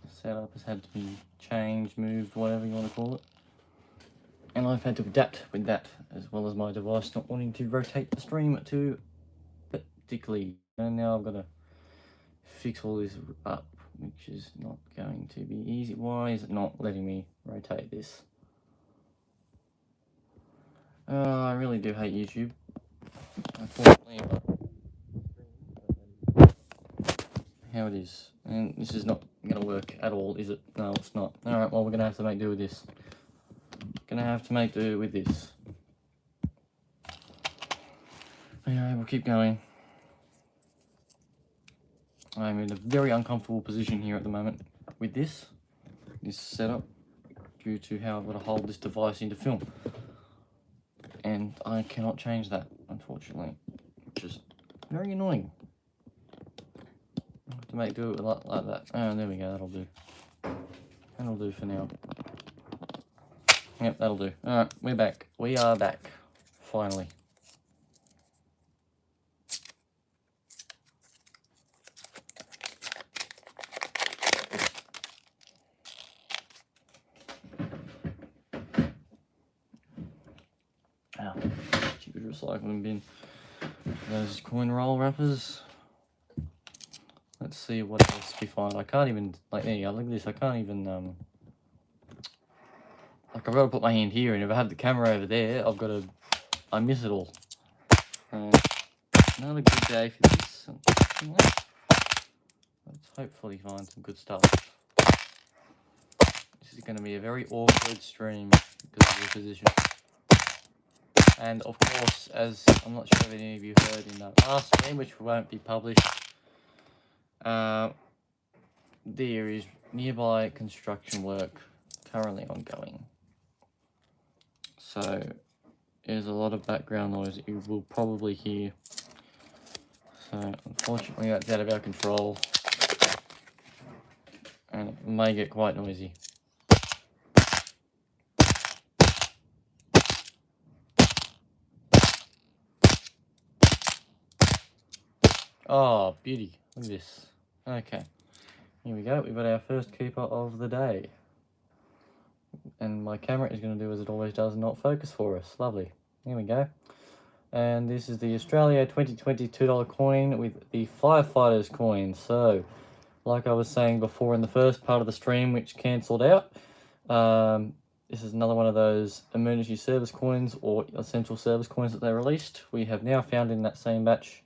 setup has had to be changed, moved, whatever you want to call it. And I've had to adapt with that, as well as my device not wanting to rotate the stream too particularly. And now I've got to fix all this up, which is not going to be easy. Why is it not letting me rotate this? I really do hate YouTube. Unfortunately, how it is. And this is not going to work at all, is it? No, it's not. Alright, well, we're going to have to make do with this. Gonna have to make do with this. Anyway, we'll keep going. I'm in a very uncomfortable position here at the moment with this setup, due to how I've got to hold this device into film. And I cannot change that, unfortunately, which is very annoying. I have to make do with it like that. Oh, there we go, that'll do. That'll do for now. Yep, that'll do. Alright, we're back. We are back. Finally. Ow. Stupid recycling bin. Those coin roll wrappers. Let's see what else we find. I can't even, like, there you go, look at this. I can't even, like, I've got to put my hand here, and if I have the camera over there, I've got to, I miss it all. Another good day for this. Let's hopefully find some good stuff. This is going to be a very awkward stream because of the position. And of course, as I'm not sure if any of you heard in the last stream, which won't be published, there is nearby construction work currently ongoing. So there's a lot of background noise that you will probably hear. So unfortunately that's out of our control, and it may get quite noisy. Oh, beauty. Look at this. Okay. Here we go. We've got our first keeper of the day. And my camera is going to do as it always does, not focus for us. Lovely. Here we go. And this is the Australia 2020 $2 coin with the Firefighters coin. So, like I was saying before in the first part of the stream, which cancelled out, this is another one of those emergency service coins or essential service coins that they released. We have now found in that same batch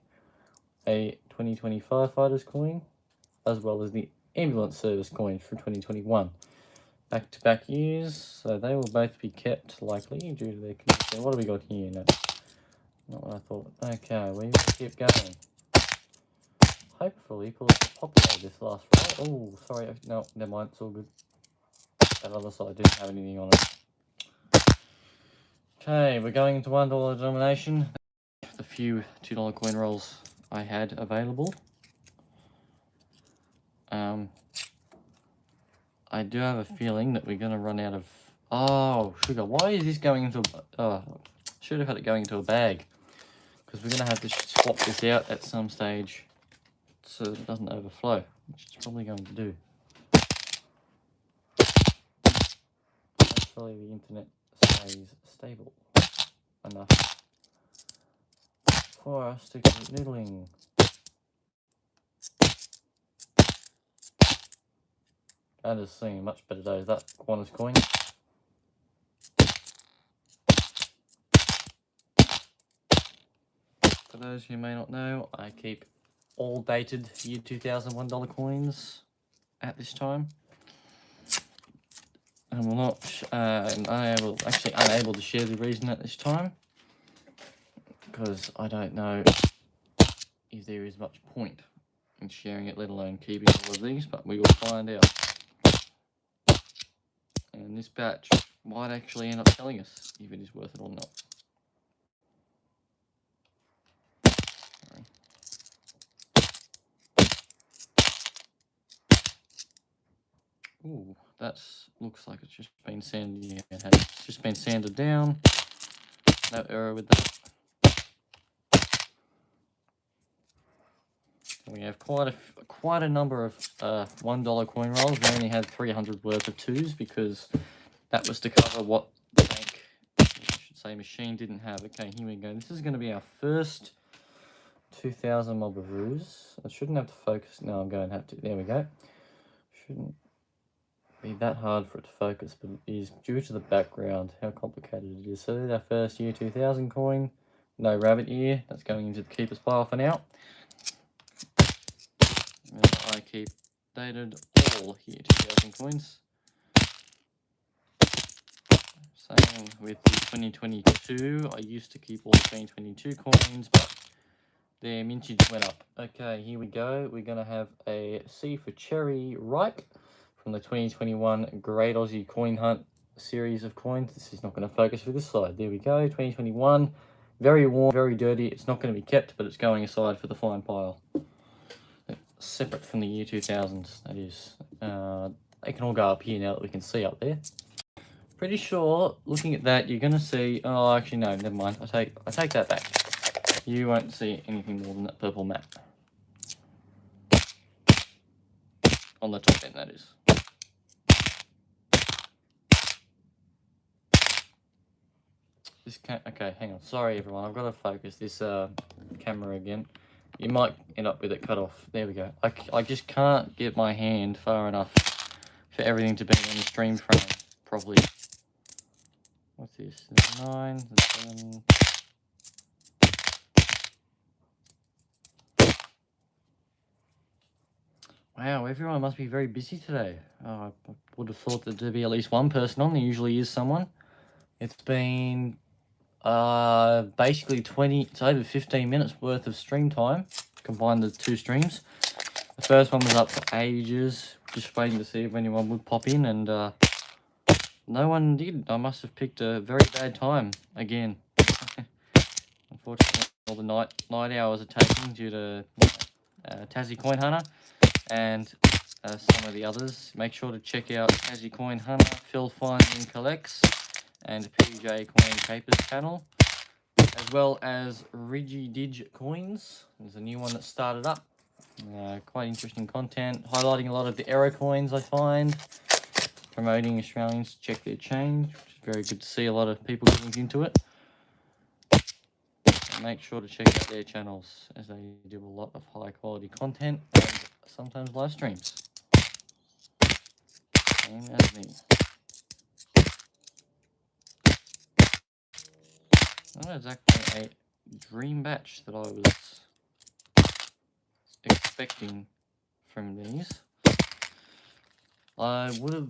a 2020 Firefighters coin, as well as the ambulance service coin for 2021. Back-to-back years, so they will both be kept likely due to their condition. What do we got here? No, not what I thought. Okay, we will keep going. Hopefully, pull the popular this last roll. Oh, sorry, no, never mind, it's all good. That other side didn't have anything on it. Okay, we're going into $1 denomination. The few $2 coin rolls I had available. I do have a feeling that we're going to run out of... Oh, sugar. Why is this going into a... should have had it going into a bag. Because we're going to have to swap this out at some stage so that it doesn't overflow, which it's probably going to do. Hopefully the internet stays stable enough for us to keep noodling. That is seeing much better days, that Qantas coin. For those who may not know, I keep all dated year 2001 dollar coins at this time. And we're not, unable to share the reason at this time, because I don't know if there is much point in sharing it, let alone keeping all of these, but we will find out. And this batch might actually end up telling us if it is worth it or not. Sorry. Ooh, that looks like it's just been sanded. Yeah, it's just been sanded down. No error with that. So We have quite a number of $1 coin rolls. We only had 300 worth of 2s because that was to cover what the bank, I should say machine, didn't have. Okay, here we go. This is going to be our first 2000 Mobaroos. I shouldn't have to focus. No, I'm going to have to. There we go. Shouldn't be that hard for it to focus, but it is due to the background, how complicated it is. So there's our first year 2000 coin. No rabbit ear. That's going into the keeper's pile for now. And I keep dated all year 2000 coins. Same with the 2022. I used to keep all 2022 coins, but their mintage went up. Okay, here we go. We're going to have a C for Cherry Ripe from the 2021 Great Aussie Coin Hunt series of coins. This is not going to focus for this side. There we go, 2021. Very warm, very dirty. It's not going to be kept, but it's going aside for the fine pile. Separate from the year 2000s, that is. They can all go up here now that we can see up there. Pretty sure, looking at that, you're going to see... Oh, actually, no, never mind. I take that back. You won't see anything more than that purple mat. On the top end, that is. This okay, hang on. Sorry, everyone. I've got to focus this camera again. You might end up with it cut off. There we go. I just can't get my hand far enough for everything to be on the stream frame properly. What's this? There's 9, there's 7... Wow, everyone must be very busy today. I would have thought that there'd be at least one person on. There usually is someone. It's been basically it's over 15 minutes worth of stream time. Combine the two streams. The first one was up for ages, just waiting to see if anyone would pop in, and no one did. I must have picked a very bad time again. Unfortunately, all the night hours are taken due to Tassie Coin Hunter and some of the others. Make sure to check out Tassie Coin Hunter, Phil Finds and Collects, and PJ Coin Papers channel, as well as Rigididge Coins. There's a new one that started up. Quite interesting content, highlighting a lot of the error coins I find, promoting Australians to check their change, which is very good to see a lot of people getting into it. And make sure to check out their channels, as they do a lot of high quality content and sometimes live streams. Same as me. Not exactly a dream batch that I was expecting from these. I would have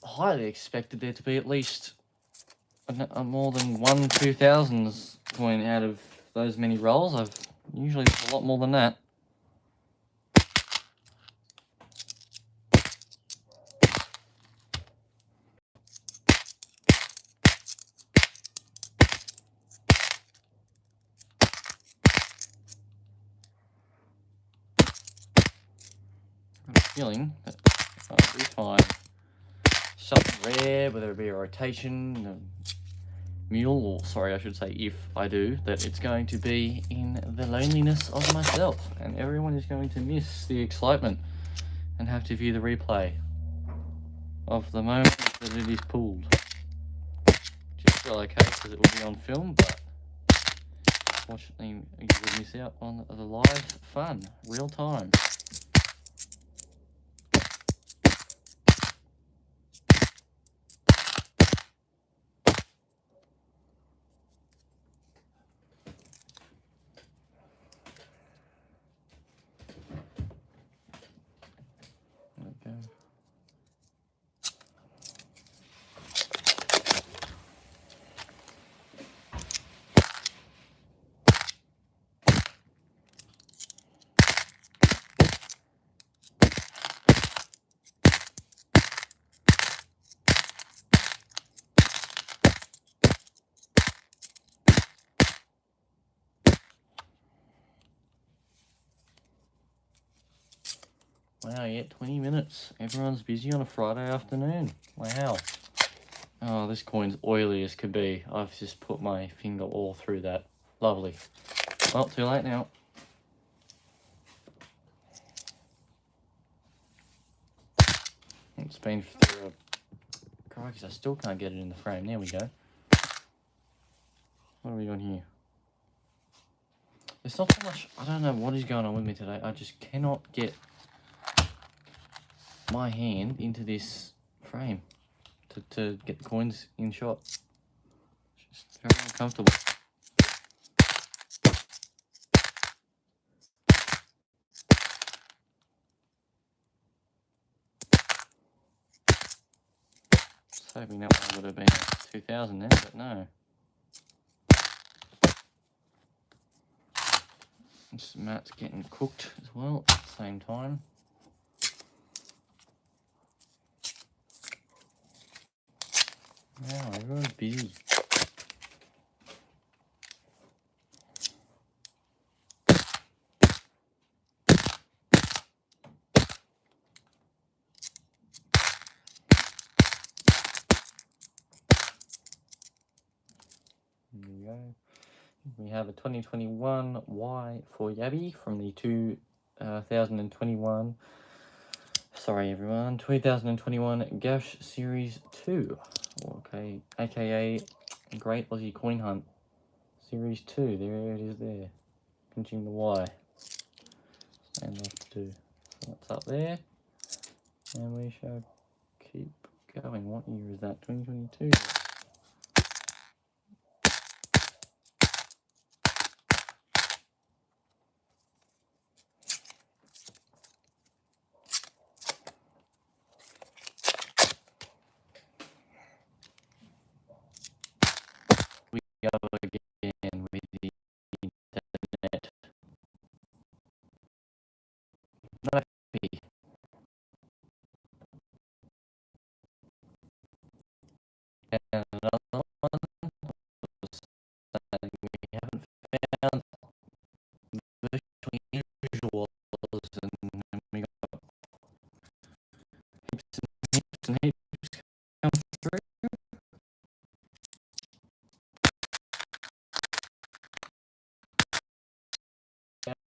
highly expected there to be at least more than one 2000s coin out of those many rolls. I've usually a lot more than that. Feeling that I do find something rare, whether it be a rotation, mule, or sorry, I should say, if I do, that it's going to be in the loneliness of myself, and everyone is going to miss the excitement and have to view the replay of the moment that it is pulled. Which is still okay because it will be on film, but unfortunately you would miss out on the live fun, real time. Wow, yeah, 20 minutes. Everyone's busy on a Friday afternoon. Wow. Oh, this coin's oily as could be. I've just put my finger all through that. Lovely. Well, too late now. It's been through a... Crikey, I still can't get it in the frame. There we go. What are we doing here? It's not so much... I don't know what is going on with me today. I just cannot get my hand into this frame to get the coins in shot. It's just very uncomfortable. Hoping that one would have been 2,000 then, but no. This mat's getting cooked as well at the same time. Wow, everyone's busy. There we go. We have a 2021 Y for Yabby from the 2021. Sorry everyone, 2021 Gash Series 2. Okay, aka Great Aussie Coin Hunt Series 2. There it is there. Pinching the Y. And left to. So that's up there. And we shall keep going. What year is that? 2022? We go again with the internet. Not happy. And another one was saying we haven't found virtually unusual, and we got heaps and heaps come through.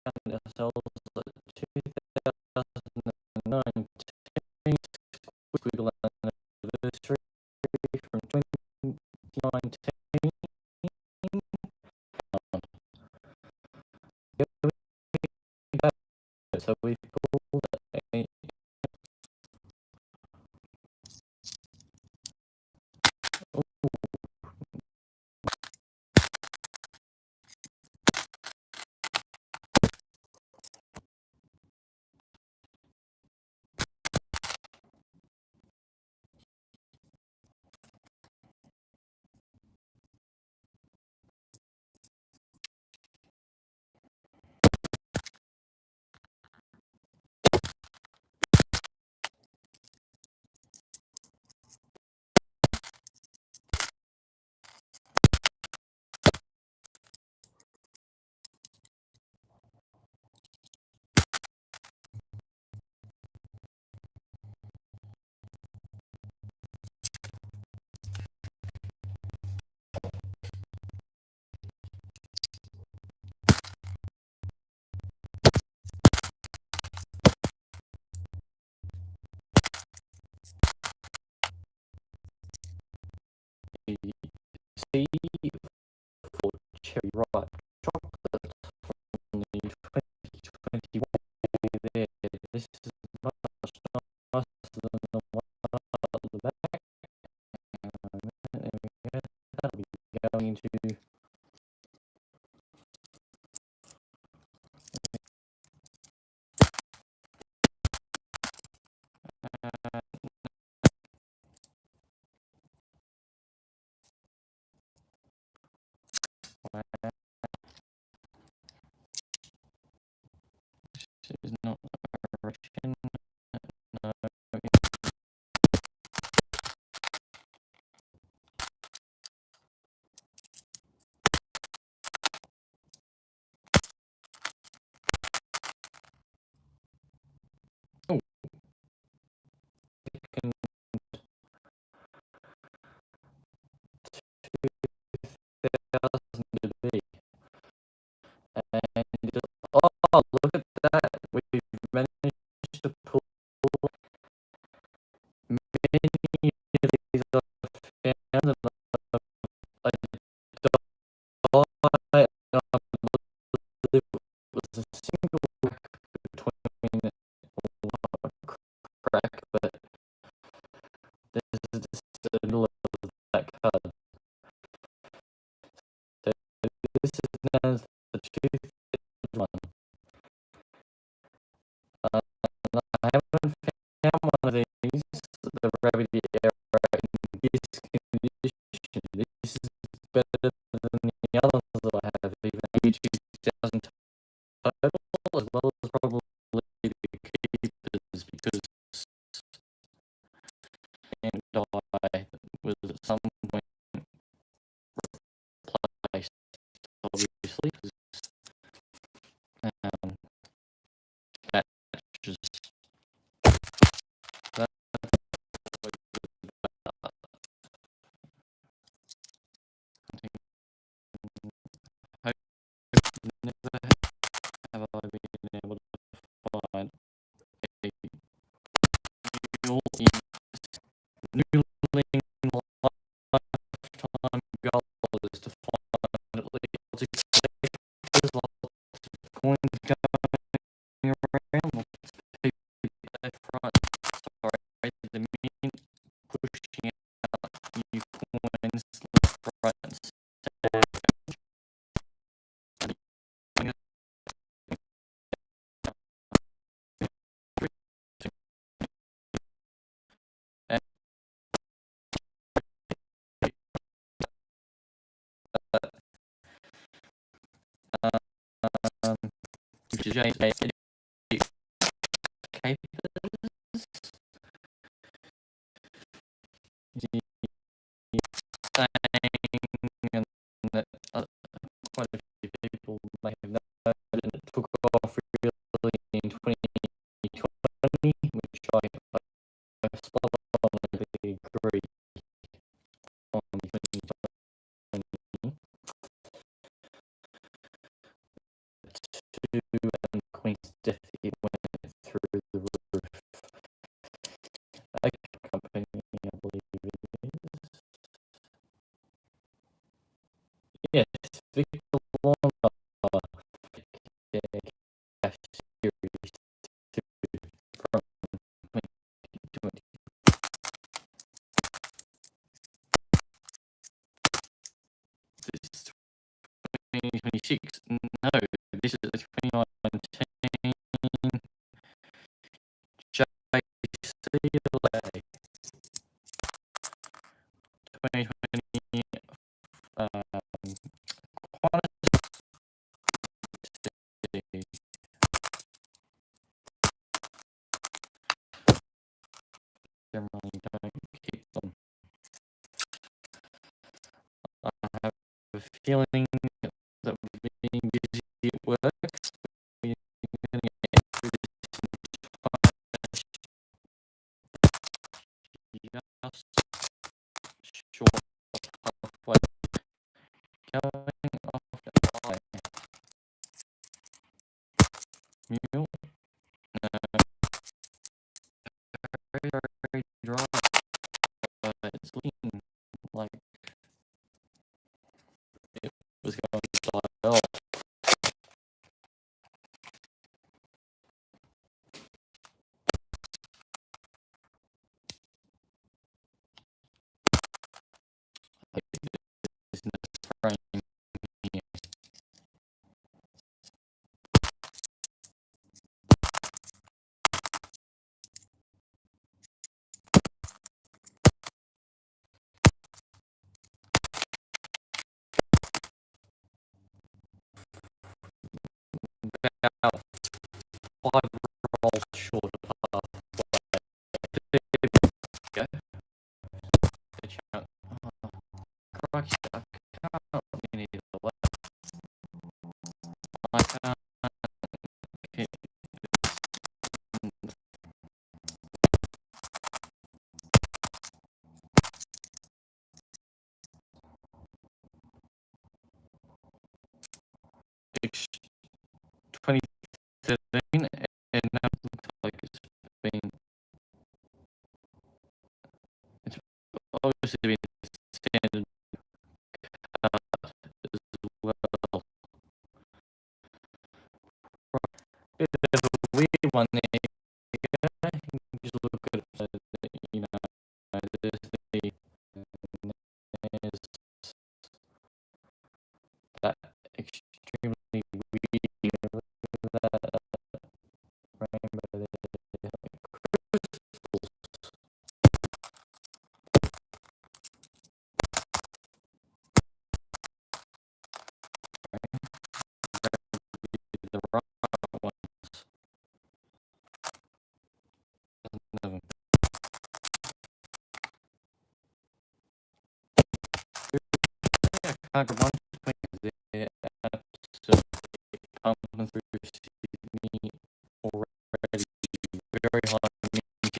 Found ourselves at 2019 squiggle anniversary from 2019. So we've called it a C for cherry ripe chocolate from the 2021 there. This is much nicer than the one at the back. There we go. That'll be going into the gravity error in this condition. This is better than the others that I have, even 82,000 total, as well as probably the keepers, because and I was at some point replaced, obviously, because that just that hope never have I been able to find a noodling lifetime goal is to find at least lots of coins going around, lots of people left, right, sorry, the mint pushing out new coins left, right, and center. James capers saying, and that quite a few people may have noted, and it took off really in 2020, which I spot on agree on 2020. And Queen's death, it went through the roof. A company, I believe it is. Yes, Victor Lorna, cash series 2 from 2020. This is 2026. No, this is the 2019 SCL IS 2020 quantity. Generally don't keep them. I have a feeling that being busy at work, we're going to get through this just short of halfway. Going off the eye. Mule, very, very dry. It's looking like it was going to die off. There's no frame here. About 5 rolls short of halfway. There we go. Christ, I can't win either way. I can't keep it's 2013, and now it looks like it's obviously been standard as well. Bit of a weird one there. You can just look at it so that, you know, there's the, there's that extremely weird, that rainbow there. the right ones. Never. I can't get one because they're absolutely pumping through Sydney already. Very high mintage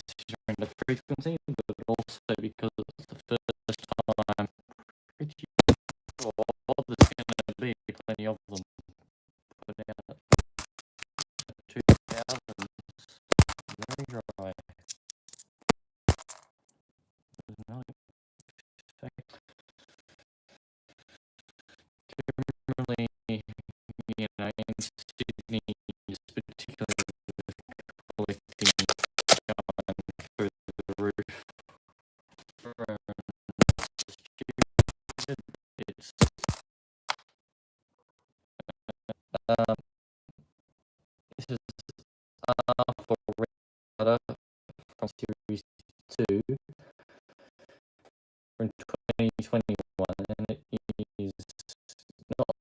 considering the frequency, but also because it's the first time. Pretty sure there's going to be plenty of them put out 2000s. Very dry. There's no effect. Generally, you know, in Sydney, particularly collecting going through the roof. It's this is for Red from Series 2 from 2021, and it is not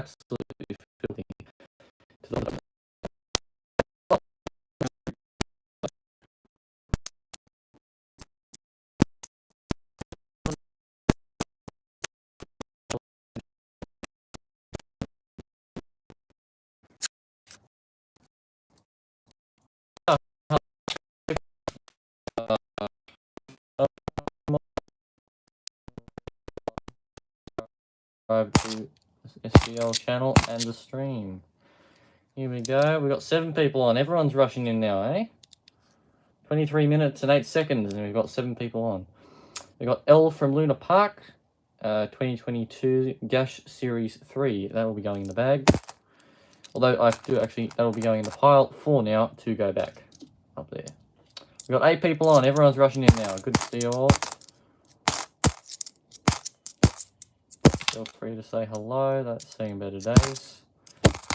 absolutely filthy to the to SCL channel and the stream. Here we go. We've got 7 people on. Everyone's rushing in now, eh? 23 minutes and 8 seconds, and we've got 7 people on. We've got L from Luna Park, 2022 Gash Series 3. That will be going in the bag. Although I do actually, that will be going in the pile for now to go back up there. We've got 8 people on. Everyone's rushing in now. Good to see you all. Feel free to say hello. That's seeing better days.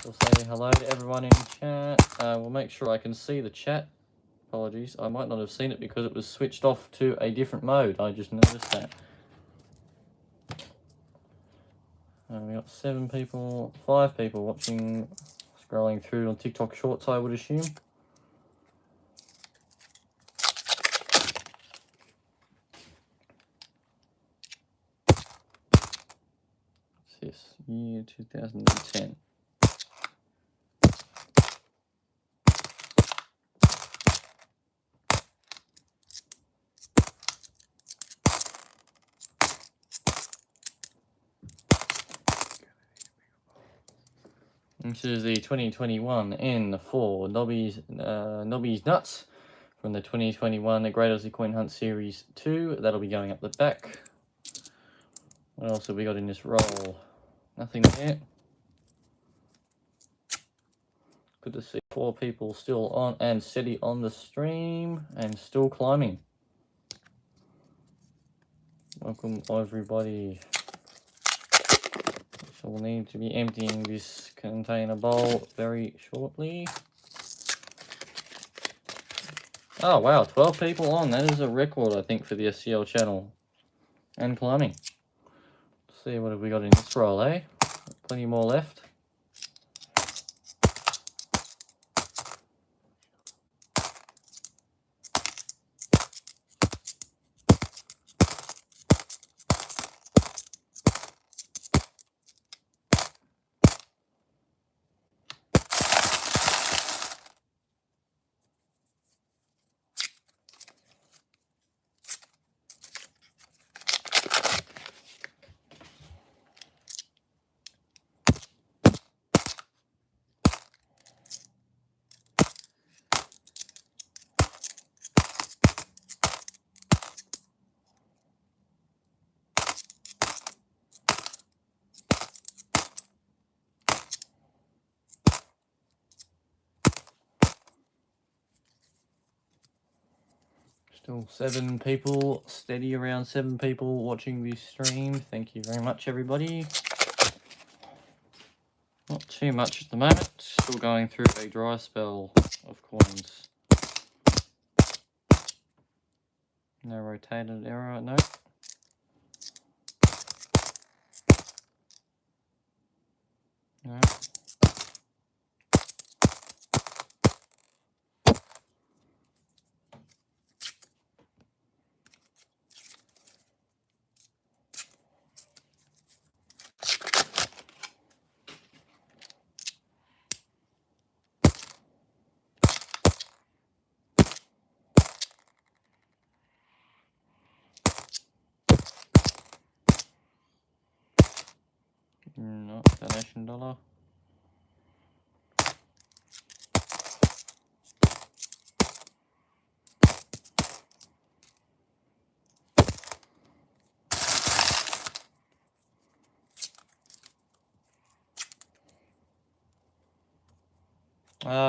We'll say hello to everyone in chat. We'll make sure I can see the chat. Apologies. I might not have seen it because it was switched off to a different mode. I just noticed that. We got 7 people, 5 people watching, scrolling through on TikTok Shorts, I would assume. This year 2010. This is the 2021 N4 Nobby's Nuts from the 2021 Great Aussie Coin Hunt Series 2. That'll be going up the back. What else have we got in this roll? Nothing there. Good to see 4 people still on and steady on the stream and still climbing. Welcome everybody. So we'll need to be emptying this container bowl very shortly. Oh wow, 12 people on. That is a record, I think, for the SCL channel. And climbing. Let's see, what have we got in this roll, eh? Plenty more left. Still 7 people, steady around 7 people watching this stream. Thank you very much, everybody. Not too much at the moment. Still going through a dry spell of coins. No rotated error, no. Alright. No, donation dollar.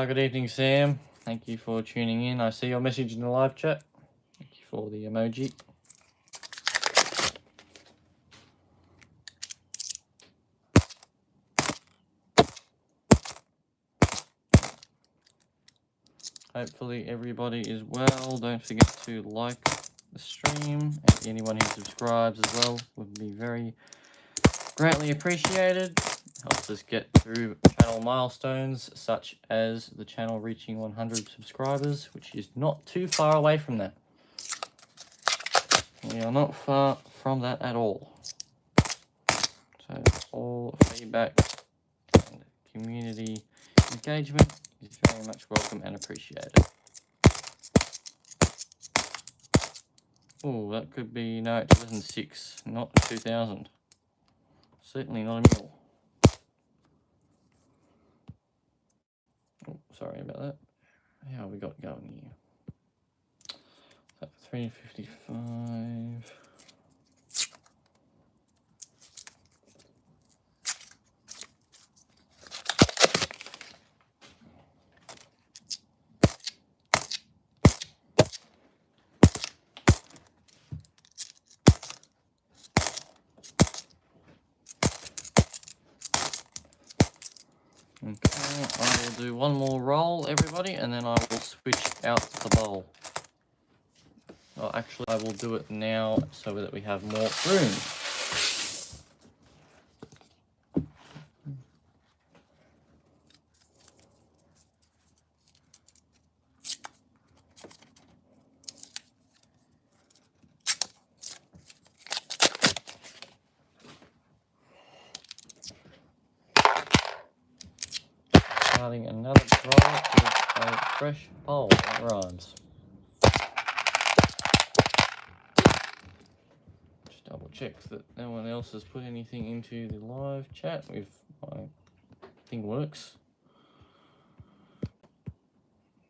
Good evening, Sam. Thank you for tuning in. I see your message in the live chat. Thank you for the emoji. Hopefully everybody is well. Don't forget to like the stream, and anyone who subscribes as well would be very greatly appreciated. Helps us get through channel milestones such as the channel reaching 100 subscribers, which is not too far away from that. We are not far from that at all. So all feedback and community engagement is very much welcome and appreciated. Oh, that could be, no, 2006, not 2000. Certainly not a mule. Oh, sorry about that. How have we got going here? 355. Okay, I will do one more roll, everybody, and then I will switch out the bowl. Well, actually, I will do it now so that we have more room. Starting another roll with a fresh bowl. That rhymes. Just double check that no one else has put anything into the live chat if my thing works.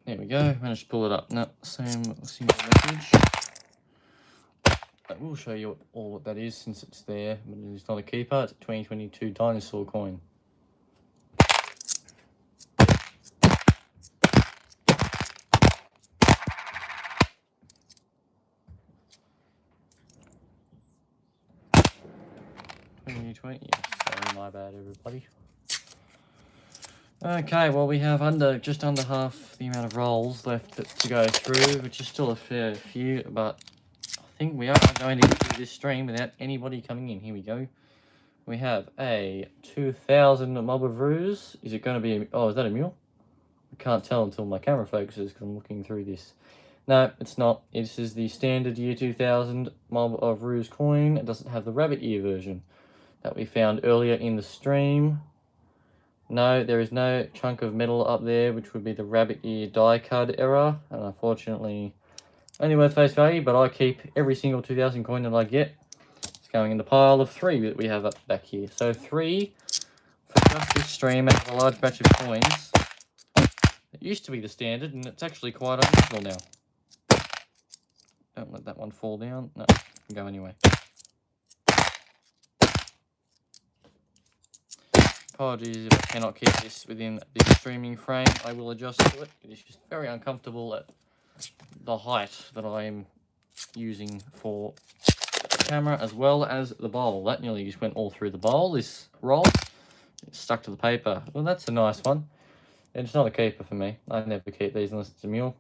There we go. Managed to pull it up. No, same single message. I will show you all what that is since it's there, but it is not a keeper. It's a 2022 dinosaur coin. Sorry, my bad, everybody. Okay, well, we have just under half the amount of rolls left to go through, which is still a fair few, but I think we are going to get through this stream without anybody coming in. Here we go. We have a 2000 mob of roos. Is it going to be oh, is that a mule? I can't tell until my camera focuses because I'm looking through this. No, it's not. This is the standard year 2000 mob of roos coin. It doesn't have the rabbit ear version that we found earlier in the stream. No, there is no chunk of metal up there, which would be the rabbit ear die cut error, and unfortunately only worth face value, but I keep every single 2000 coin that I get. It's going in the pile of 3 that we have up back here. So 3 for just this stream out of a large batch of coins. It used to be the standard, and it's actually quite unusual now. Don't let that one fall down. No, it can go anyway. Apologies if I cannot keep this within the streaming frame. I will adjust to it. It is just very uncomfortable at the height that I am using for the camera, as well as the bowl. That nearly just went all through the bowl, this roll. It's stuck to the paper. Well, that's a nice one. It's not a keeper for me. I never keep these unless it's a mule.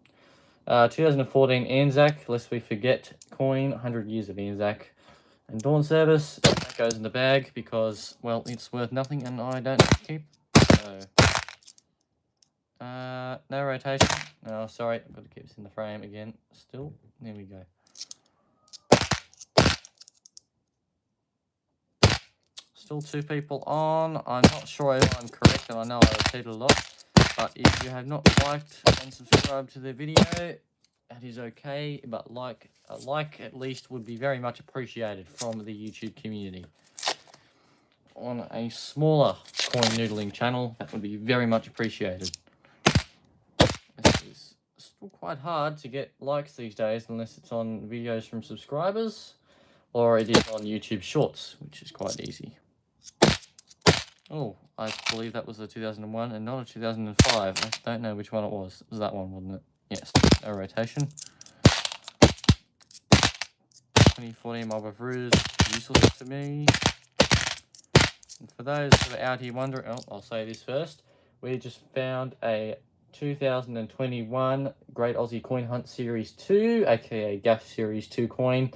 2014 Anzac, lest we forget coin, 100 years of Anzac. And Dawn Service, that goes in the bag because, well, it's worth nothing and I don't keep. So, no rotation. Oh, sorry, I've got to keep this in the frame again. Still, there we go. Still 2 people on. I'm not sure if I'm correct, and I know I repeat a lot. But if you have not liked and subscribed to the video, that is okay. But a like at least would be very much appreciated from the YouTube community. On a smaller coin noodling channel, that would be very much appreciated. It is still quite hard to get likes these days unless it's on videos from subscribers or it is on YouTube Shorts, which is quite easy. Oh, I believe that was a 2001 and not a 2005. I don't know which one it was. It was that one, wasn't it? Yes, no rotation. 2014 Mob of Ruse, useless to me. And for those who are out here wondering, oh, I'll say this first. We just found a 2021 Great Aussie Coin Hunt Series 2, aka Gash Series 2 coin.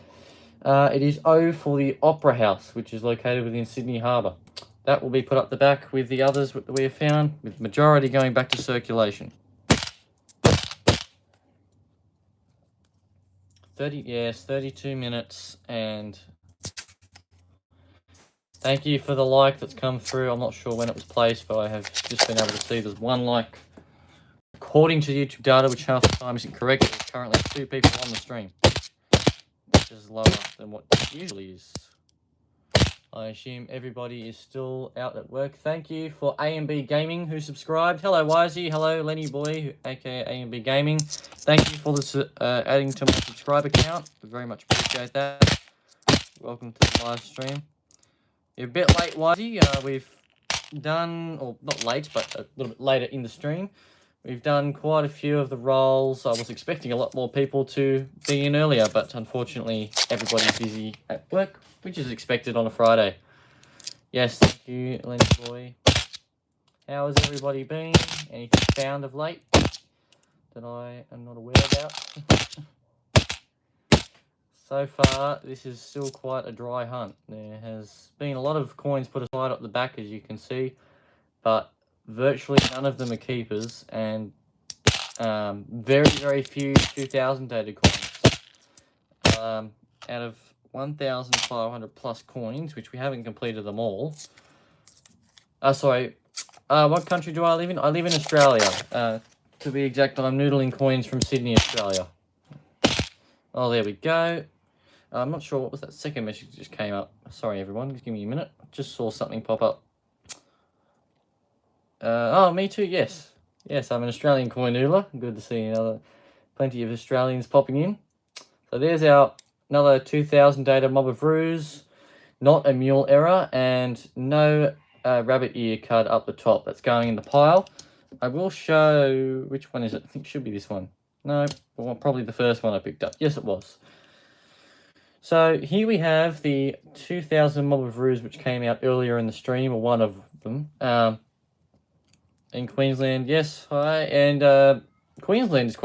It is O for the Opera House, which is located within Sydney Harbour. That will be put up the back with the others that we have found, with the majority going back to circulation. 32 minutes, and thank you for the like that's come through. I'm not sure when it was placed, but I have just been able to see there's 1 like. According to YouTube data, which half the time isn't correct, there's currently 2 people on the stream, which is lower than what it usually is. I assume everybody is still out at work. Thank you for A&B Gaming who subscribed. Hello Wisey, hello Lenny Boy, aka A&B Gaming. Thank you for this, adding to my subscriber count. We very much appreciate that. Welcome to the live stream. You're a bit late, Wisey. We've done, or not late, but a little bit later in the stream. We've done quite a few of the roles. I was expecting a lot more people to be in earlier, but unfortunately everybody's busy at work, which is expected on a Friday. Yes, thank you, Lenny Boy. How has everybody been? Anything found of late that I am not aware about? So far, this is still quite a dry hunt. There has been a lot of coins put aside up the back, as you can see, but virtually none of them are keepers, and very, very few 2000 dated coins. Out of 1,500 plus coins, which we haven't completed them all. What country do I live in? I live in Australia. To be exact, I'm noodling coins from Sydney, Australia. Oh, there we go. I'm not sure what was that second message that just came up. Sorry, everyone. Just give me a minute. Just saw something pop up. Oh, me too, yes. Yes, I'm an Australian coin noodler. Good to see plenty of Australians popping in. So there's another 2000 data Mob of Ruse, not a mule error, and no rabbit ear card up the top. That's going in the pile. I will show, which one is it? I think it should be this one. No, well, probably the first one I picked up. Yes, it was. So here we have the 2000 Mob of Ruse, which came out earlier in the stream, or one of them. In Queensland, yes, hi, and Queensland is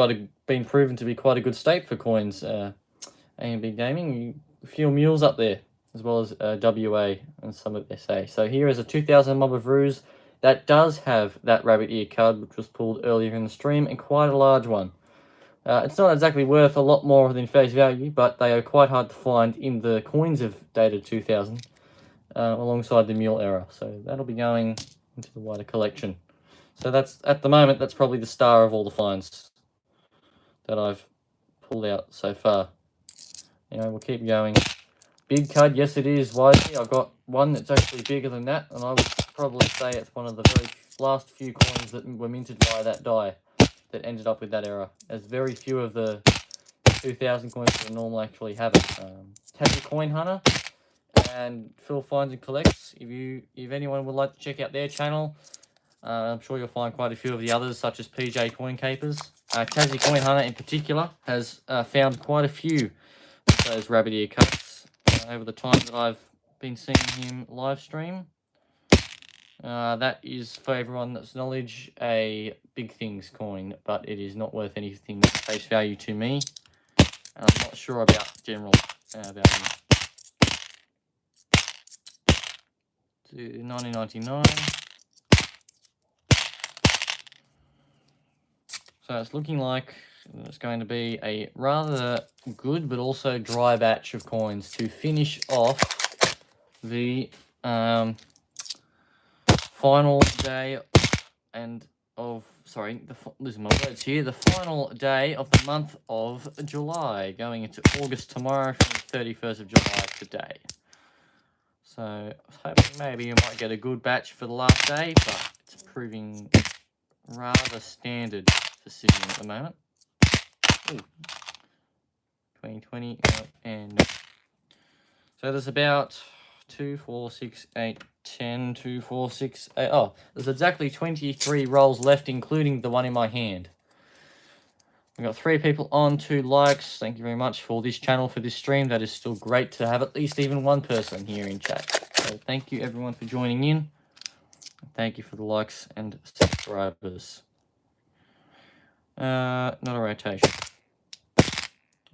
been proven to be quite a good state for coins. A&B Gaming, a few mules up there, as well as WA and some of SA. So here is a 2000 Mob of Ruse that does have that rabbit ear card, which was pulled earlier in the stream, and quite a large one. It's not exactly worth a lot more than face value, but they are quite hard to find in the coins of dated 2000, alongside the mule error. So that'll be going into the wider collection. So that's, at the moment, that's probably the star of all the finds that I've pulled out so far. Anyway, we'll keep going. Big card, yes it is, Wisely. I've got one that's actually bigger than that, and I would probably say it's one of the very last few coins that were minted by that die that ended up with that error, as very few of the 2000 coins that are normal actually have it. Tassie Coin Hunter and Phil Finds and Collects. If anyone would like to check out their channel, I'm sure you'll find quite a few of the others, such as PJ Coin Capers. Tassie Coin Hunter in particular has found quite a few of those rabbit ear cuts over the time that I've been seeing him live stream. That is, for everyone that's knowledge, a Big Things coin, but it is not worth anything face value to me. And I'm not sure about general value. to 1999. So it's looking like it's going to be a rather good but also dry batch of coins to finish off the final day losing my words here, the final day of the month of July, going into August tomorrow from the 31st of July today. So I was hoping maybe you might get a good batch for the last day, but it's proving rather standard for Sydney at the moment. Ooh. 2020, and no. So there's about 2, 4, 6, 8, 10, 2, 4, 6, 8. Oh, there's exactly 23 rolls left, including the one in my hand. We've got 3 people on, 2 likes. Thank you very much for this channel, for this stream. That is still great to have at least even one person here in chat. So thank you everyone for joining in. Thank you for the likes and subscribers. Not a rotation.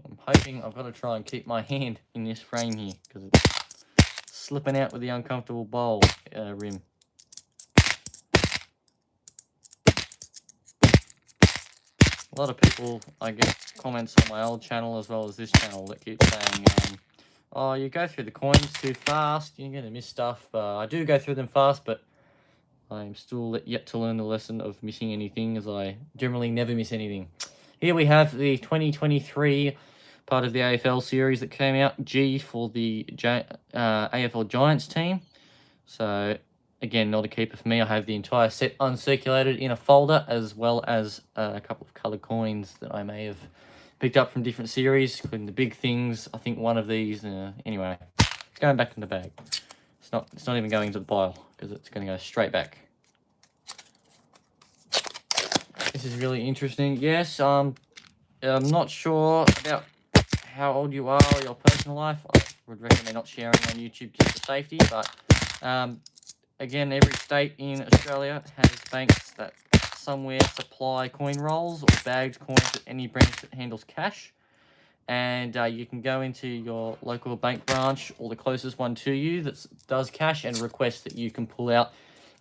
I'm hoping I've got to try and keep my hand in this frame here because it's slipping out with the uncomfortable bowl rim. A lot of people, I get comments on my old channel as well as this channel that keep saying, oh, you go through the coins too fast, you're going to miss stuff. I do go through them fast, but I'm still yet to learn the lesson of missing anything, as I generally never miss anything. Here we have the 2023 part of the AFL series that came out, G for the AFL Giants team. So again, not a keeper for me. I have the entire set uncirculated in a folder, as well as a couple of coloured coins that I may have picked up from different series, including the big things. I think one of these, anyway, it's going back in the bag. It's not even going into the pile because it's going to go straight back. This is really interesting. Yes, I'm not sure about how old you are or your personal life. I would recommend not sharing on YouTube just for safety, but again, every state in Australia has banks that somewhere supply coin rolls or bagged coins at any branch that handles cash. And you can go into your local bank branch or the closest one to you that does cash and request that you can pull out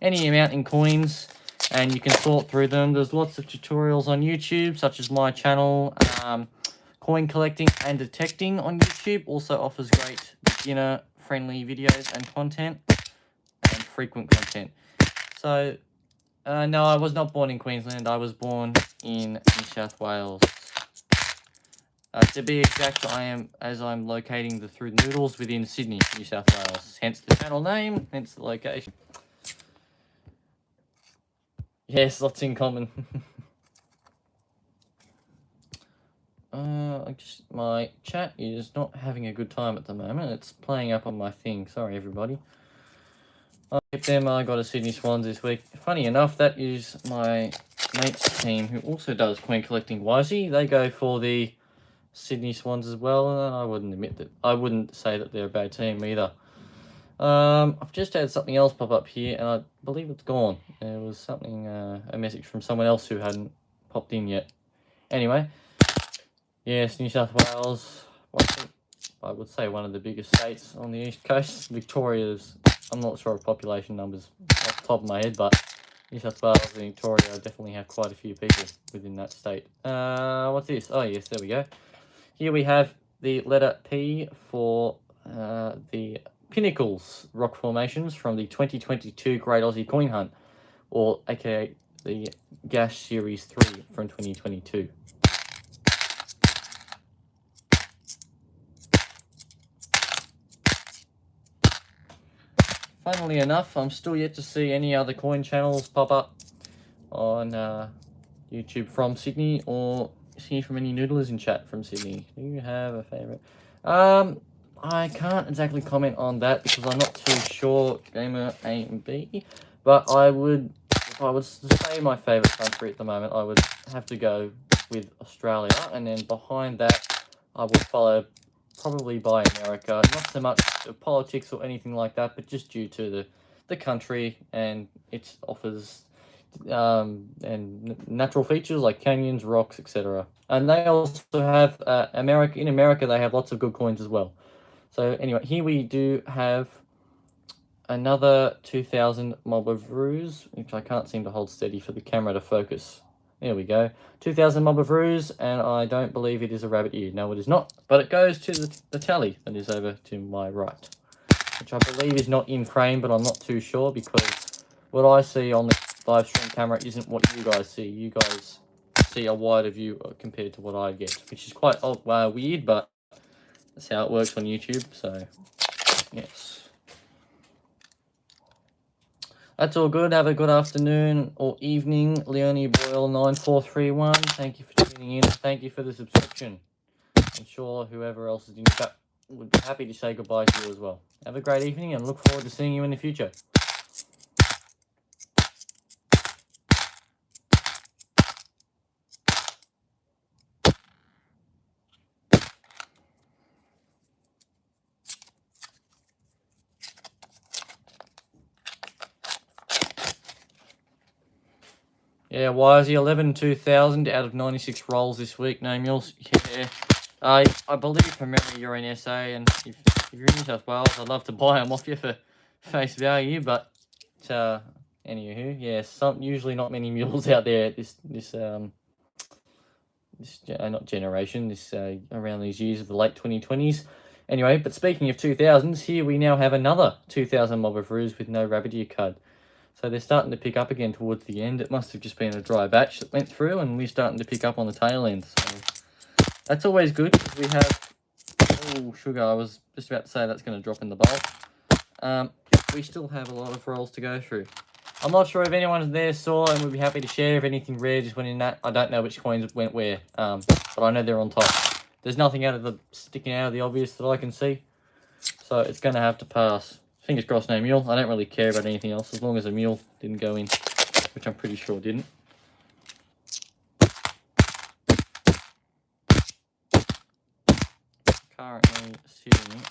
any amount in coins, and you can sort through them. There's lots of tutorials on YouTube, such as my channel, Coin Collecting and Detecting on YouTube. Also offers great beginner-friendly videos and content, and frequent content. So, no, I was not born in Queensland. I was born in New South Wales. To be exact, I'm locating the Through the Noodles within Sydney, New South Wales. Hence the channel name, hence the location. Yes, lots in common. My chat is not having a good time at the moment. It's playing up on my thing. Sorry, everybody. I got a Sydney Swans this week. Funny enough, that is my mate's team who also does coin collecting wisely. They go for the Sydney Swans as well, and I wouldn't say that they're a bad team either. I've just had something else pop up here, and I believe it's gone. There was something, a message from someone else who hadn't popped in yet. Anyway, yes, New South Wales, I would say one of the biggest states on the east coast. Victoria's, I'm not sure of population numbers off the top of my head, but New South Wales and Victoria definitely have quite a few people within that state. What's this? Oh yes, there we go. Here we have the letter P for the Pinnacles rock formations from the 2022 Great Aussie Coin Hunt, or aka the Gash Series 3 from 2022. Funnily enough, I'm still yet to see any other coin channels pop up on YouTube from Sydney, or hear from any noodlers in chat from Sydney. Do you have a favourite? I can't exactly comment on that because I'm not too sure, Gamer A and B, but if I was to say my favourite country at the moment, I would have to go with Australia, and then behind that, I would follow probably by America. Not so much politics or anything like that, but just due to the country and its offers and natural features like canyons, rocks, etc. And they also have in America they have lots of good coins as well. So anyway, here we do have another 2000 Mob of Ruse, which I can't seem to hold steady for the camera to focus. There we go. 2000 Mob of Ruse, and I don't believe it is a rabbit ear. No, it is not. But it goes to the tally that is over to my right, which I believe is not in frame, but I'm not too sure because what I see on the live stream camera isn't what you guys see. You guys see a wider view compared to what I get, which is quite weird, but that's how it works on YouTube. So, yes. That's all good. Have a good afternoon or evening. Leonie Boyle 9431. Thank you for tuning in. Thank you for the subscription. I'm sure whoever else is in chat would be happy to say goodbye to you as well. Have a great evening and look forward to seeing you in the future. Yeah, why is he 11,2000 out of 96 rolls this week? No mules. Yeah, I believe from memory you're in SA, and if you're in New South Wales, I'd love to buy them off you for face value. But anywho, yeah, usually not many mules out there at this not generation, around these years of the late 2020s. Anyway, but speaking of 2000s, here we now have another 2000 Mob of Ruse with no rabbit ear cud. So they're starting to pick up again towards the end. It must have just been a dry batch that went through, and we're starting to pick up on the tail end. So that's always good because we have... Oh, sugar, I was just about to say that's going to drop in the bowl. We still have a lot of rolls to go through. I'm not sure if anyone there saw, and we'd be happy to share if anything rare just went in that. I don't know which coins went where, but I know they're on top. There's nothing sticking out of the obvious that I can see, so it's going to have to pass. Fingers crossed, no mule. I don't really care about anything else as long as a mule didn't go in, which I'm pretty sure didn't. Currently sitting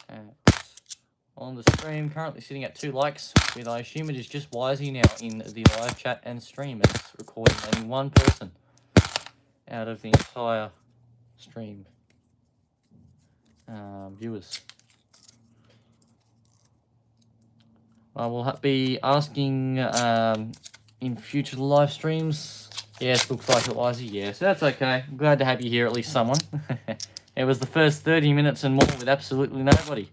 on the stream, currently sitting at 2 likes, with I assume it is just Wisey now in the live chat and stream. It's recording only one person out of the entire stream viewers. I will be asking in future live streams. Yes, looks like it, Wisey. Yes, that's okay. I'm glad to have you here, at least someone. It was the first 30 minutes and more with absolutely nobody,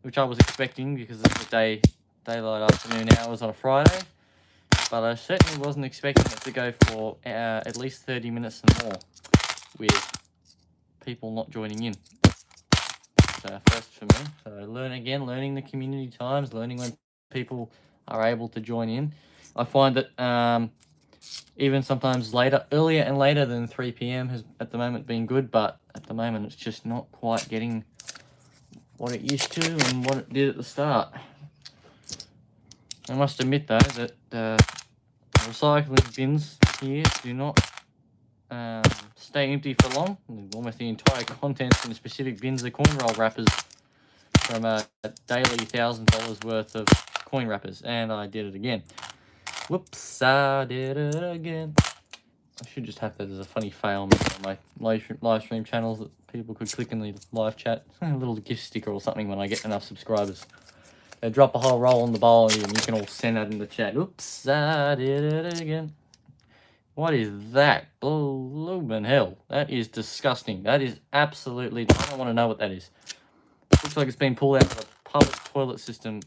which I was expecting because it's the daylight afternoon hours on a Friday. But I certainly wasn't expecting it to go for at least 30 minutes and more with people not joining in. So first for me. So learning the community times, learning when people are able to join in. I find that even sometimes earlier and later than 3 p.m. has at the moment been good, but at the moment it's just not quite getting what it used to and what it did at the start. I must admit though that recycling bins here do not stay empty for long. Almost the entire contents in the specific bins are coin roll wrappers from a daily $1,000 worth of coin wrappers, and I did it again. Whoops, I did it again. I should just have that as a funny fail on my live stream channels that people could click in the live chat. A little gift sticker or something when I get enough subscribers. They drop a whole roll on the bowl and you can all send that in the chat. Oops, I did it again. What is that? Bloomin' hell. That is disgusting. That is absolutely... I don't want to know what that is. Looks like it's been pulled out of a public toilet system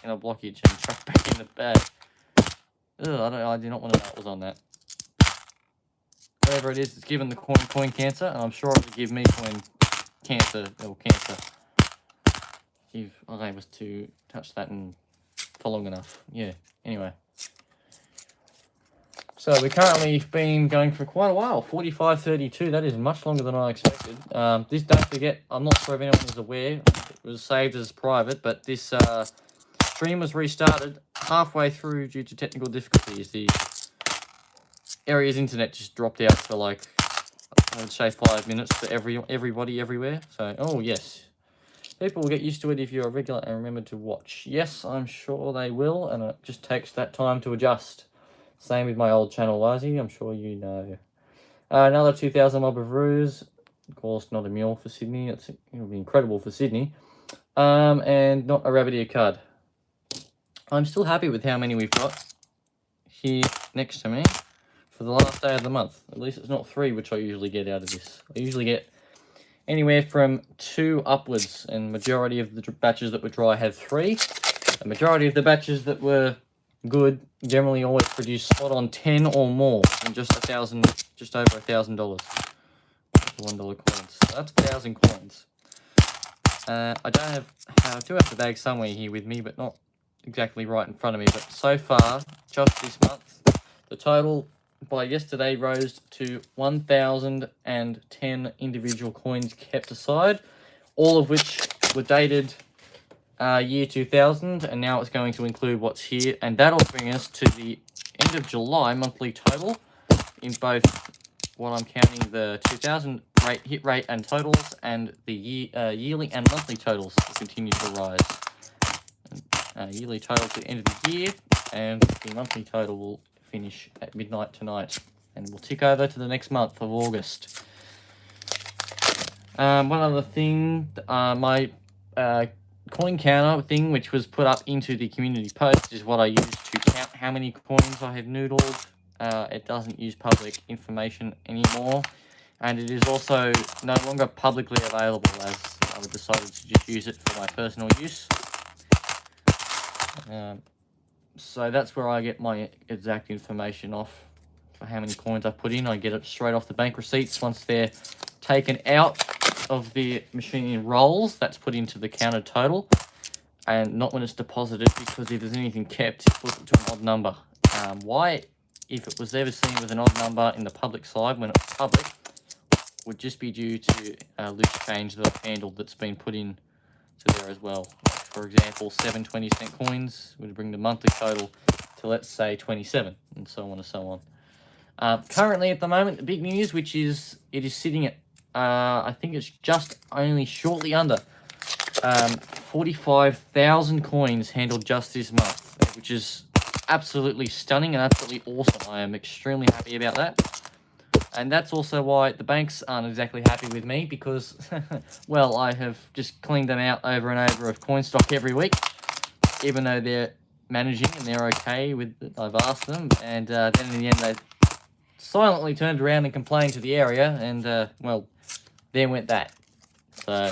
in a blockage and chucked back in the bag. Ugh, I do not want to know what was on that. Whatever it is, it's given the coin cancer, and I'm sure it will give me coin cancer, if I was to touch that for long enough. Yeah, anyway. So we've currently been going for quite a while, 45:32. That is much longer than I expected. This, don't forget, I'm not sure if anyone is aware, it was saved as private, but this stream was restarted halfway through due to technical difficulties. The area's internet just dropped out for like, I would say 5 minutes for everybody everywhere. So, oh yes, people will get used to it if you're a regular and remember to watch. Yes, I'm sure they will, and it just takes that time to adjust. Same with my old channel, Wisey, I'm sure you know. Another 2000 Mob of Ruse. Of course, not a mule for Sydney. It'll be incredible for Sydney. And not a rabbit ear cud. I'm still happy with how many we've got here next to me for the last day of the month. At least it's not 3, which I usually get out of this. I usually get anywhere from 2 upwards, and majority of the batches that were dry had 3. The majority of the batches that were good generally always produce spot on 10 or more, and just over $1,000 for $1 coins. So that's 1,000 coins. I do have the bag somewhere here with me, but not exactly right in front of me. But so far, just this month, the total by yesterday rose to 1,010 individual coins kept aside, all of which were dated year 2000, and now it's going to include what's here, and that'll bring us to the end of July monthly total in both what I'm counting the 2000 hit rate and totals, and the yearly and monthly totals will continue to rise. Yearly total at the end of the year, and the monthly total will finish at midnight tonight, and we'll tick over to the next month of August. One other thing, my coin counter thing, which was put up into the community post, is what I use to count how many coins I have noodled. It doesn't use public information anymore, and it is also no longer publicly available, as I decided to just use it for my personal use. So that's where I get my exact information off for how many coins I put in. I get it straight off the bank receipts once they're taken out of the machine in rolls. That's put into the counted total, and not when it's deposited, because if there's anything kept, it puts it to an odd number. Why, if it was ever seen with an odd number in the public side when it's public, would just be due to loose change that I've handled that's been put in to there as well. For example, 7 20-cent coins would bring the monthly total to, let's say, 27, and so on and so on. Currently, at the moment, the big news, which is it is sitting at, I think it's just only shortly under 45,000 coins handled just this month, which is absolutely stunning and absolutely awesome. I am extremely happy about that. And that's also why the banks aren't exactly happy with me, because, well, I have just cleaned them out over and over of coin stock every week, even though they're managing and they're okay with it. I've asked them, and then in the end they silently turned around and complained to the area, and, well, there went that. So,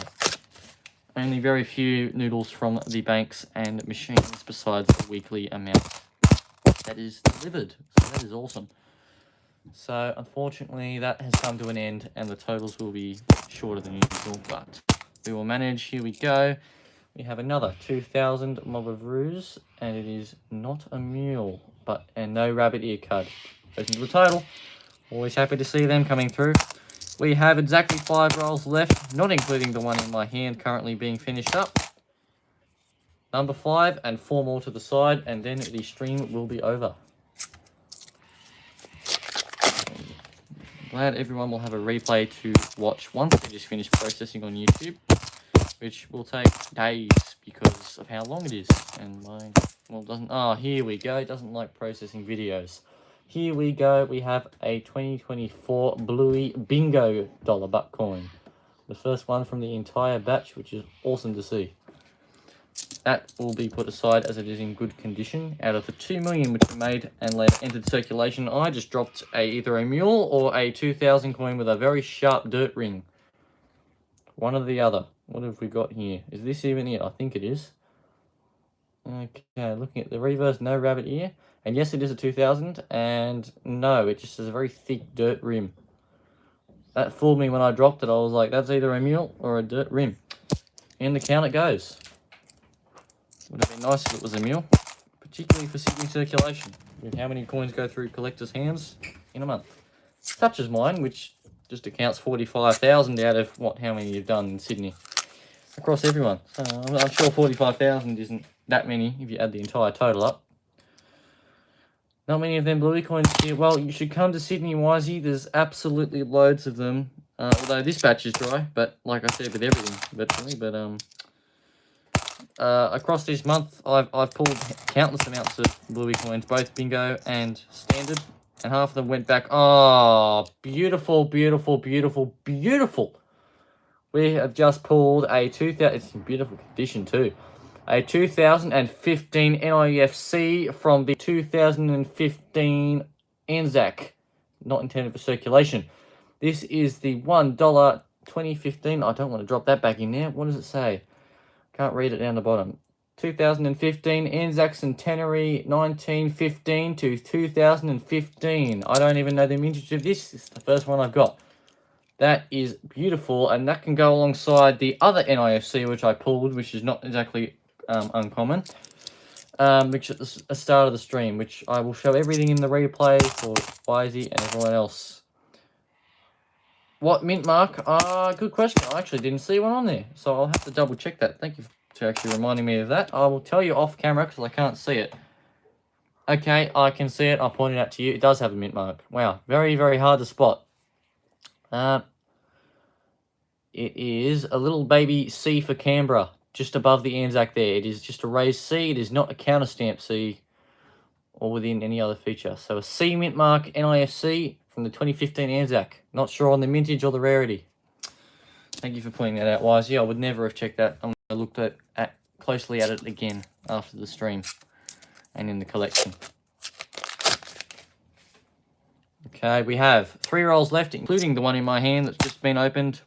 only very few noodles from the banks and machines besides the weekly amount that is delivered. So that is awesome. So, unfortunately, that has come to an end, and the totals will be shorter than usual, but we will manage. Here we go. We have another 2,000 mob of roos, and it is not a mule, and no rabbit ear cud. Goes into the total. Always happy to see them coming through. We have exactly 5 rolls left, not including the one in my hand currently being finished up. Number 5, and 4 more to the side, and then the stream will be over. Glad everyone will have a replay to watch once they just finish processing on YouTube, which will take days because of how long it is. And mine, well, doesn't. Oh, here we go. It doesn't like processing videos. Here we go. We have a 2024 Bluey Bingo dollar buck coin, the first one from the entire batch, which is awesome to see. That will be put aside as it is in good condition. Out of the 2 million which were made and later entered circulation, I just dropped either a mule or a 2,000 coin with a very sharp dirt ring. One or the other. What have we got here? Is this even it? I think it is. Okay, looking at the reverse, no rabbit ear. And yes, it is a 2,000. And no, it just has a very thick dirt rim. That fooled me when I dropped it. I was like, that's either a mule or a dirt rim. In the count it goes. Would have been nice if it was a mule, particularly for Sydney circulation, with how many coins go through collectors' hands in a month. Such as mine, which just accounts 45,000 out of how many you've done in Sydney. Across everyone. So I'm sure 45,000 isn't that many if you add the entire total up. Not many of them Bluey coins here. Well, you should come to Sydney, Wisey. There's absolutely loads of them. Although this batch is dry, but like I said, with everything virtually. But across this month, I've pulled countless amounts of Bluey coins, both bingo and standard, and half of them went back. Oh, beautiful, beautiful, beautiful, beautiful. We have just pulled a 2,000. It's in beautiful condition too. A 2015 NIFC from the 2015 Anzac. Not intended for circulation. This is the $1 2015. I don't want to drop that back in there. What does it say? Can't read it down the bottom. 2015 Anzac Centenary 1915 to 2015. I don't even know the vintage of this. It's the first one I've got. That is beautiful, and that can go alongside the other NIFC which I pulled, which is not exactly uncommon, which at the start of the stream, which I will show everything in the replay for Wisey and everyone else. What mint mark? Good question. I actually didn't see one on there, so I'll have to double check that. Thank you for actually reminding me of that. I will tell you off camera because I can't see it. Okay, I can see it. I'll point it out to you. It does have a mint mark. Wow, very, very hard to spot. It is a little baby C for Canberra, just above the Anzac there. It is just a raised C. It is not a counter stamp C or within any other feature. So a C mint mark NIFC from the 2015 Anzac. Not sure on the mintage or the rarity. Thank you for pointing that out, Wisey. I would never have checked that. I'm going to look closely at it again after the stream and in the collection. Okay, we have 3 rolls left, including the one in my hand that's just been opened.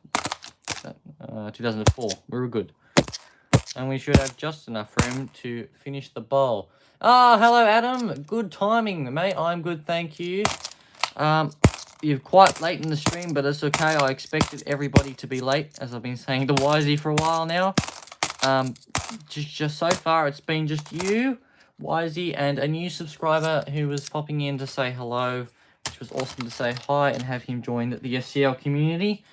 2004. We're good. And we should have just enough room to finish the bowl. Hello, Adam. Good timing, mate. I'm good, thank you. You're quite late in the stream, but it's okay. I expected everybody to be late, as I've been saying to Wisey for a while now. Just so far, it's been just you, Wisey, and a new subscriber who was popping in to say hello, which was awesome to say hi and have him join the SCL community.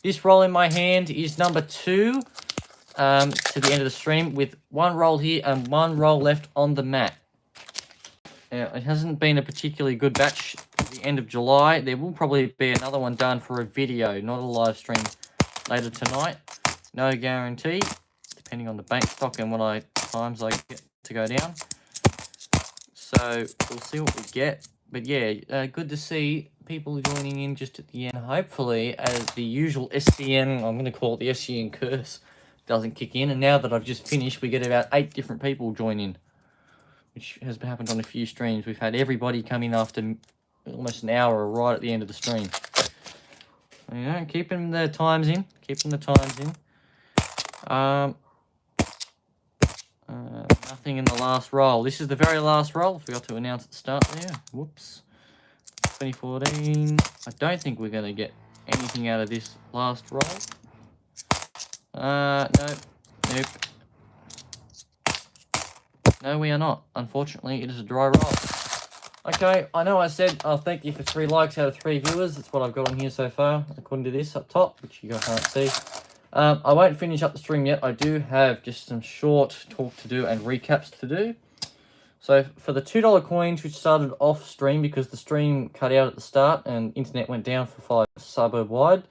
This roll in my hand is number 2 to the end of the stream, with 1 roll here and 1 roll left on the mat. It hasn't been a particularly good batch at the end of July. There will probably be another one done for a video, not a live stream later tonight. No guarantee, depending on the bank stock and what times I get to go down. So we'll see what we get. But yeah, good to see people joining in just at the end. Hopefully, as the usual SCN, I'm going to call it the SCN curse, doesn't kick in. And now that I've just finished, we get about 8 different people join in, which has happened on a few streams. We've had everybody come in after almost an hour right at the end of the stream. You know, keeping the times in. Nothing in the last roll. This is the very last roll. Forgot to announce at the start there. Whoops. 2014. I don't think we're going to get anything out of this last roll. Nope. No, we are not. Unfortunately, it is a dry roll. Okay, I know I said I'll thank you for 3 likes out of 3 viewers. That's what I've got on here so far, according to this up top, which you guys can't see. I won't finish up the stream yet. I do have just some short talk to do and recaps to do. So for the $2 coins, which started off stream because the stream cut out at the start and internet went down for 5 suburb wide,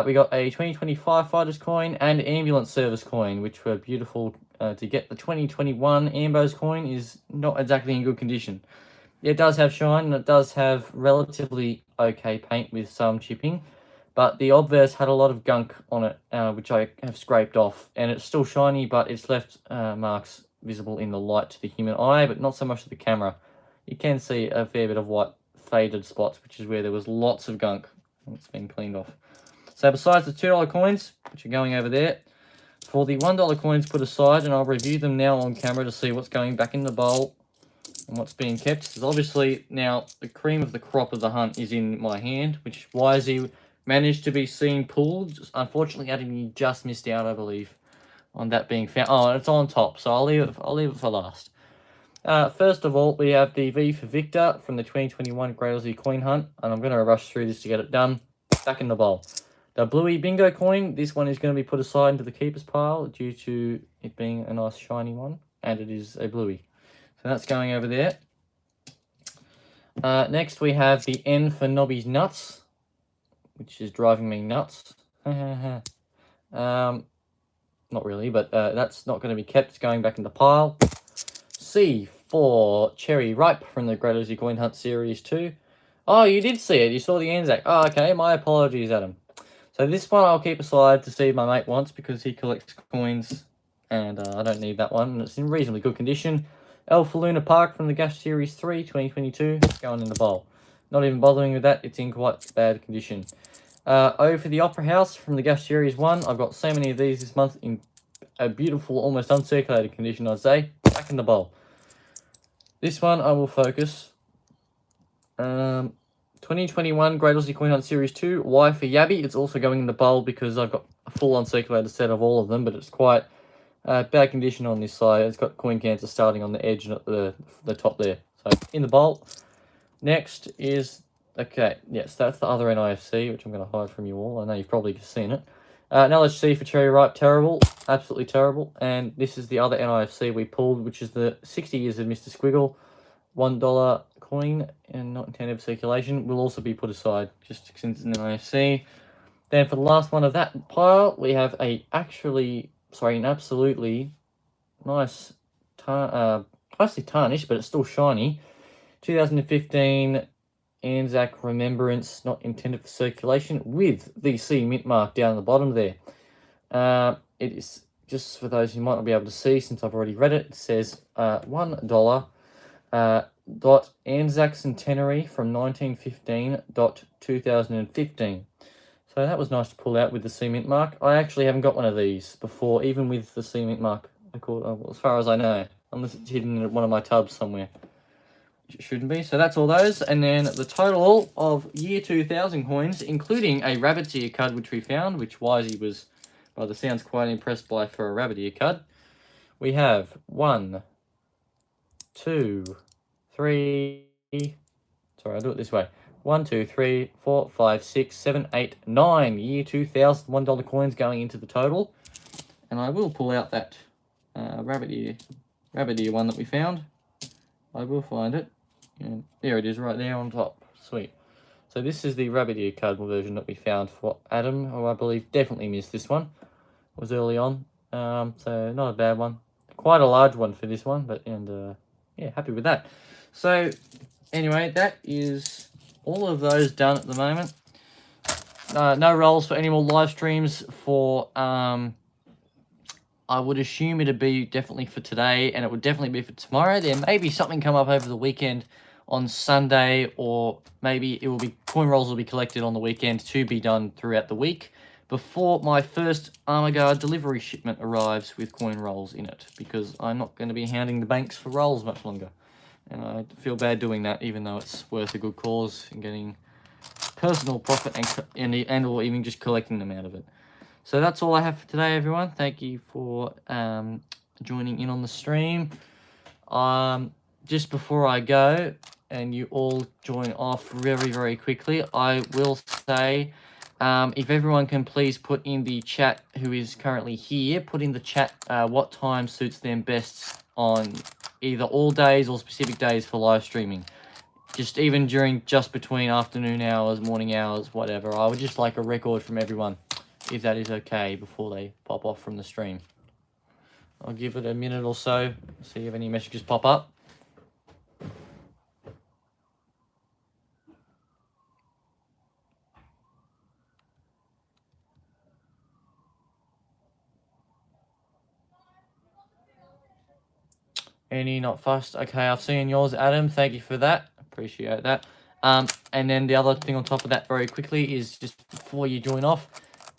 we got a 2020 Firefighters coin and ambulance service coin, which were beautiful to get. The 2021 Ambos coin is not exactly in good condition. It does have shine and it does have relatively okay paint with some chipping. But the obverse had a lot of gunk on it, which I have scraped off. And it's still shiny, but it's left marks visible in the light to the human eye, but not so much to the camera. You can see a fair bit of white faded spots, which is where there was lots of gunk. And it's been cleaned off. So besides the $2 coins, which are going over there, for the $1 coins put aside, and I'll review them now on camera to see what's going back in the bowl and what's being kept. Because obviously now the cream of the crop of the hunt is in my hand, which Wisey managed to be seen pulled. Unfortunately, Adam, you just missed out, I believe, on that being found. Oh, it's on top, so I'll leave it for last. First of all, we have the V for Victor from the 2021 Great Aussie Coin Hunt, and I'm going to rush through this to get it done. Back in the bowl. The Bluey Bingo coin, this one is going to be put aside into the keepers pile due to it being a nice shiny one, and it is a Bluey. So that's going over there. Next, we have the N for Nobby's Nuts, which is driving me nuts. Not really, but that's not going to be kept. It's going back in the pile. C for Cherry Ripe from the Great Aussie Coin Hunt Series 2. Oh, you did see it. You saw the Anzac. Oh, okay. My apologies, Adam. So this one I'll keep aside to see if my mate wants, because he collects coins and I don't need that one. It's in reasonably good condition. Alpha Luna Park from the Gas Series 3, 2022, going in the bowl. Not even bothering with that, it's in quite bad condition. O for the Opera House from the Gas Series 1. I've got so many of these this month in a beautiful, almost uncirculated condition, I'd say. Back in the bowl. This one I will focus. 2021 Great Aussie Coin Hunt Series 2. Y for Yabby. It's also going in the bowl because I've got a full uncirculated set of all of them, but it's quite bad condition on this side. It's got coin cancer starting on the edge and at the top there. So in the bowl. Next is, okay, yes, that's the other NIFC, which I'm going to hide from you all. I know you've probably seen it. Now let's see for Cherry Ripe, terrible, absolutely terrible. And this is the other NIFC we pulled, which is the 60 Years of Mr. Squiggle, $1 coin and not intended for circulation. Will also be put aside just since it's an NIFC. Then for the last one of that pile, we have an absolutely nice, nicely tarnished, but it's still shiny. 2015 Anzac Remembrance, not intended for circulation, with the C mint mark down the bottom there. It is, just for those who might not be able to see, since I've already read it, it says $1 dot Anzac Centenary from 1915 dot 2015. So that was nice to pull out with the C mint mark. I actually haven't got one of these before, even with the C mint mark, as far as I know, unless it's hidden in one of my tubs somewhere. It shouldn't be. So that's all those. And then the total of year 2000 coins, including a rabbit's ear cud, which we found, which Wisey was, by the sounds, quite impressed by for a rabbit ear cud. We have 1, 2, 3. Sorry, I'll do it this way. 1, 2, 3, 4, 5, 6, 7, 8, 9 year 2000 $1 coins going into the total. And I will pull out that rabbit ear one that we found. I will find it. And there it is right there on top. Sweet. So this is the rabbit ear card version that we found for Adam, who I believe definitely missed this one. It was early on. So not a bad one. Quite a large one for this one, but yeah, happy with that. So anyway, that is all of those done at the moment. No rolls for any more live streams for I would assume it'd be definitely for today, and it would definitely be for tomorrow. There may be something come up over the weekend on Sunday, or maybe it will be coin rolls will be collected on the weekend to be done throughout the week before my first Armaguard delivery shipment arrives with coin rolls in it, because I'm not going to be hounding the banks for rolls much longer. And I feel bad doing that, even though it's worth a good cause and getting personal profit and or even just collecting them out of it. So that's all I have for today, everyone. Thank you for joining in on the stream. Just before I go, and you all join off very, very quickly, I will say, if everyone can please put in the chat, who is currently here, put in the chat what time suits them best on either all days or specific days for live streaming. Just even during, just between afternoon hours, morning hours, whatever. I would just like a record from everyone, if that is okay, before they pop off from the stream. I'll give it a minute or so, see if any messages pop up. Any not fussed? Okay, I've seen yours, Adam. Thank you for that. Appreciate that. And then the other thing on top of that very quickly is just before you join off,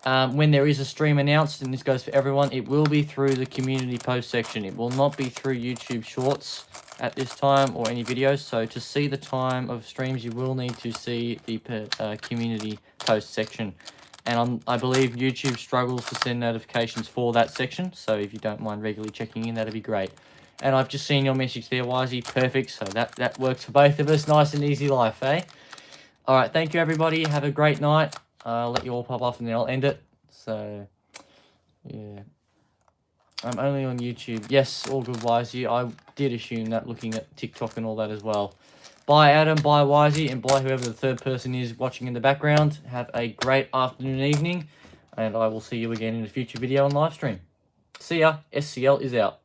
when there is a stream announced, and this goes for everyone, it will be through the community post section. It will not be through YouTube Shorts at this time or any videos. So to see the time of streams, you will need to see the community post section. And I believe YouTube struggles to send notifications for that section. So if you don't mind regularly checking in, that'd be great. And I've just seen your message there, Wisey. Perfect. So that works for both of us. Nice and easy life, eh? All right. Thank you, everybody. Have a great night. I'll let you all pop off and then I'll end it. So, yeah. I'm only on YouTube. Yes, all good, Wisey. I did assume that looking at TikTok and all that as well. Bye, Adam. Bye, Wisey. And bye, whoever the third person is watching in the background. Have a great afternoon, evening. And I will see you again in a future video and live stream. See ya. SCL is out.